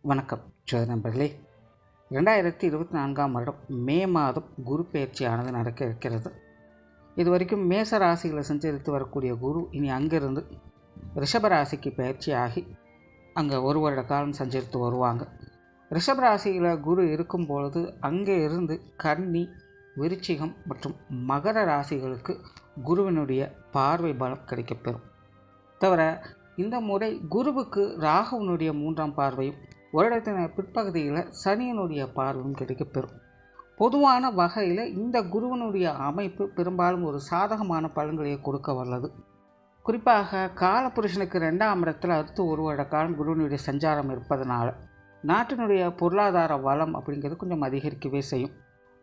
வணக்கம் நண்பர்களே. 2024ஆம் வருடம் மே மாதம் குரு பயிற்சியானது நடக்க இருக்கிறது. இது வரைக்கும் மேச ராசிகளை சஞ்சரித்து வரக்கூடிய குரு இனி அங்கிருந்து ரிஷப ராசிக்கு பயிற்சியாகி அங்கே ஒரு வருட காலம் சஞ்சரித்து வருவாங்க. ரிஷப ராசியில் குரு இருக்கும் பொழுது அங்கே இருந்து கன்னி, விருச்சிகம் மற்றும் மகர ராசிகளுக்கு குருவினுடைய பார்வை பலம் கிடைக்கப்பெறும். தவிர இந்த முறை குருவுக்கு ராகுவினுடைய 3ஆம் பார்வையும் வருடத்தின் பிற்பகுதியில் சனியினுடைய பார்வையும் கிடைக்கப்பெறும். பொதுவான வகையில் இந்த குருவனுடைய அமைப்பு பெரும்பாலும் ஒரு சாதகமான பலன்களை கொடுக்க வல்லது. குறிப்பாக காலபுருஷனுக்கு 2ஆம் இடத்தில் அடுத்து ஒரு வருட காலம் குருவனுடைய சஞ்சாரம் இருப்பதனால நாட்டினுடைய பொருளாதார வளம் அப்படிங்கிறது கொஞ்சம் அதிகரிக்கவே செய்யும்.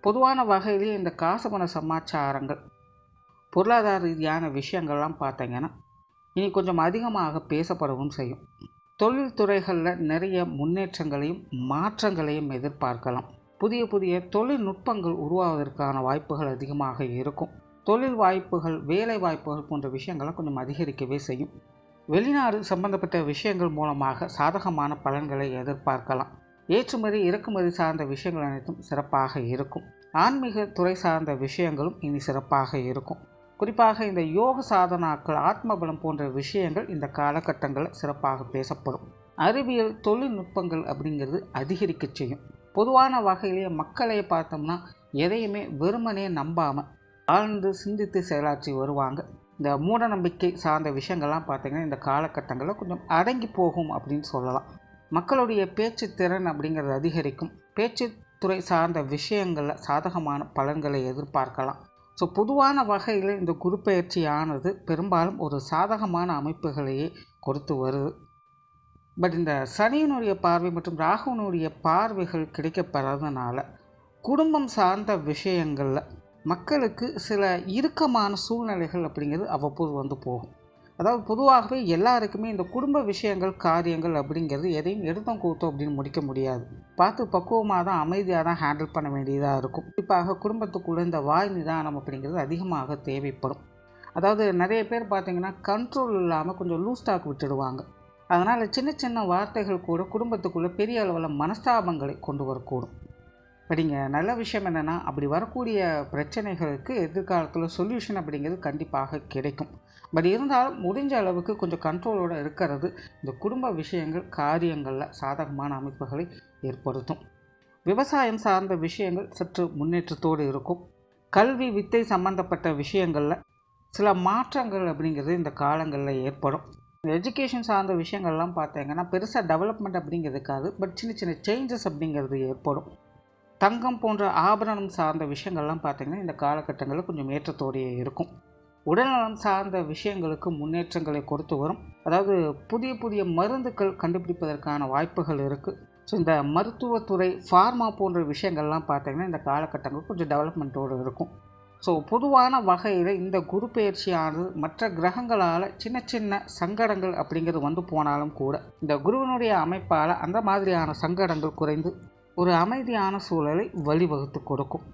பொதுவான வகையிலேயே இந்த காசுபண சமாச்சாரங்கள், பொருளாதார ரீதியான விஷயங்கள்லாம் பார்த்தீங்கன்னா இனி கொஞ்சம் அதிகமாக பேசப்படவும் செய்யும். தொழில் துறைகளில் நிறைய முன்னேற்றங்களையும் மாற்றங்களையும் எதிர்பார்க்கலாம். புதிய புதிய தொழில்நுட்பங்கள் உருவாவதற்கான வாய்ப்புகள் அதிகமாக இருக்கும். தொழில் வாய்ப்புகள், வேலை வாய்ப்புகள் போன்ற விஷயங்களை கொஞ்சம் அதிகரிக்கவே செய்யும். வெளிநாடு சம்பந்தப்பட்ட விஷயங்கள் மூலமாக சாதகமான பலன்களை எதிர்பார்க்கலாம். ஏற்றுமதி இறக்குமதி சார்ந்த விஷயங்கள் அனைத்தும் சிறப்பாக இருக்கும். ஆன்மீக துறை சார்ந்த விஷயங்களும் இனி சிறப்பாக இருக்கும். குறிப்பாக இந்த யோக சாதனாக்கள், ஆத்மபலம் போன்ற விஷயங்கள் இந்த காலகட்டங்களில் சிறப்பாக பேசப்படும். அறிவியல் தொழில்நுட்பங்கள் அப்படிங்கிறது அதிகரிக்க செய்யும். பொதுவான வகையிலேயே மக்களை பார்த்தோம்னா எதையுமே வெறுமனே நம்பாமல் ஆழ்ந்து சிந்தித்து செயலாற்றி வருவாங்க. இந்த மூட நம்பிக்கை சார்ந்த விஷயங்கள்லாம் பார்த்திங்கன்னா இந்த காலகட்டங்களில் கொஞ்சம் அடங்கி போகும் அப்படின்னு சொல்லலாம். மக்களுடைய பேச்சு திறன் அப்படிங்கிறது அதிகரிக்கும். பேச்சுத்துறை சார்ந்த விஷயங்களில் சாதகமான பலன்களை எதிர்பார்க்கலாம். ஸோ பொதுவான வகையில் இந்த குரு பயிற்சியானது பெரும்பாலும் ஒரு சாதகமான அமைப்புகளையே கொடுத்து வருது. பட் இந்த சனியினுடைய பார்வை மற்றும் ராகுவினுடைய பார்வைகள் கிடைக்கப்பெறதுனால குடும்பம் சார்ந்த விஷயங்களில் மக்களுக்கு சில இறுக்கமான சூழ்நிலைகள் அப்படிங்கிறது அவ்வப்போது வந்து போகும். அதாவது பொதுவாகவே எல்லாருக்குமே இந்த குடும்ப விஷயங்கள், காரியங்கள் அப்படிங்கிறது எதையும் எடுத்தோம் கூத்தோம் அப்படின்னு முடிக்க முடியாது. பார்த்து பக்குவமாக தான், அமைதியாக தான் ஹேண்டில் பண்ண வேண்டியதாக இருக்கும். குறிப்பாக குடும்பத்துக்குள்ளே இந்த வாய் நிதானம் அப்படிங்கிறது அதிகமாக தேவைப்படும். அதாவது நிறைய பேர் பார்த்திங்கன்னா கண்ட்ரோல் இல்லாமல் கொஞ்சம் லூஸ் டாக் விட்டுடுவாங்க. அதனால் சின்ன சின்ன வார்த்தைகள் கூட குடும்பத்துக்குள்ளே பெரிய அளவில் மனஸ்தாபங்களை கொண்டு வரக்கூடும். படிங்க நல்ல விஷயம் என்னென்னா, அப்படி வரக்கூடிய பிரச்சனைகளுக்கு எதிர்காலத்தில் சொல்யூஷன் அப்படிங்கிறது கண்டிப்பாக கிடைக்கும். பட் இருந்தாலும் முடிஞ்ச அளவுக்கு கொஞ்சம் கண்ட்ரோலோடு இருக்கிறது இந்த குடும்ப விஷயங்கள், காரியங்களில் சாதகமான அமைப்புகளை ஏற்படுத்தும். விவசாயம் சார்ந்த விஷயங்கள் சற்று முன்னேற்றத்தோடு இருக்கும். கல்வி, வித்தை சம்பந்தப்பட்ட விஷயங்களில் சில மாற்றங்கள் அப்படிங்கிறது இந்த காலங்களில் ஏற்படும். எஜுகேஷன் சார்ந்த விஷயங்கள்லாம் பார்த்தீங்கன்னா பெருசாக டெவலப்மெண்ட் அப்படிங்கிறதுக்காது, பட் சின்ன சின்ன சேஞ்சஸ் அப்படிங்கிறது ஏற்படும். தங்கம் போன்ற ஆபரணம் சார்ந்த விஷயங்கள்லாம் பார்த்திங்கன்னா இந்த காலகட்டங்களில் கொஞ்சம் ஏற்றத்தோடையே இருக்கும். உடல்நலம் சார்ந்த விஷயங்களுக்கு முன்னேற்றங்களை கொடுத்து வரும். அதாவது புதிய புதிய மருந்துகள் கண்டுபிடிப்பதற்கான வாய்ப்புகள் இருக்குது. ஸோ இந்த மருத்துவத்துறை, ஃபார்மா போன்ற விஷயங்கள்லாம் பார்த்திங்கன்னா இந்த காலகட்டங்கள் கொஞ்சம் டெவலப்மெண்ட்டோடு இருக்கும். ஸோ பொதுவான வகையில் இந்த குரு பயிற்சியானது மற்ற கிரகங்களால் சின்ன சின்ன சங்கடங்கள் அப்படிங்கிறது வந்து போனாலும் கூட இந்த குருவினுடைய அமைப்பால் அந்த மாதிரியான சங்கடங்கள் குறைந்து ஒரு அமைதியான சூழலை வழிவகுத்து கொடுக்கும்.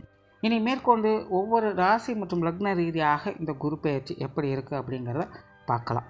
இனி மேற்கொண்டு ஒவ்வொரு ராசி மற்றும் லக்ன ரீதியாக இந்த குரு பயிற்சி எப்படி இருக்குது அப்படிங்கிறத பார்க்கலாம்.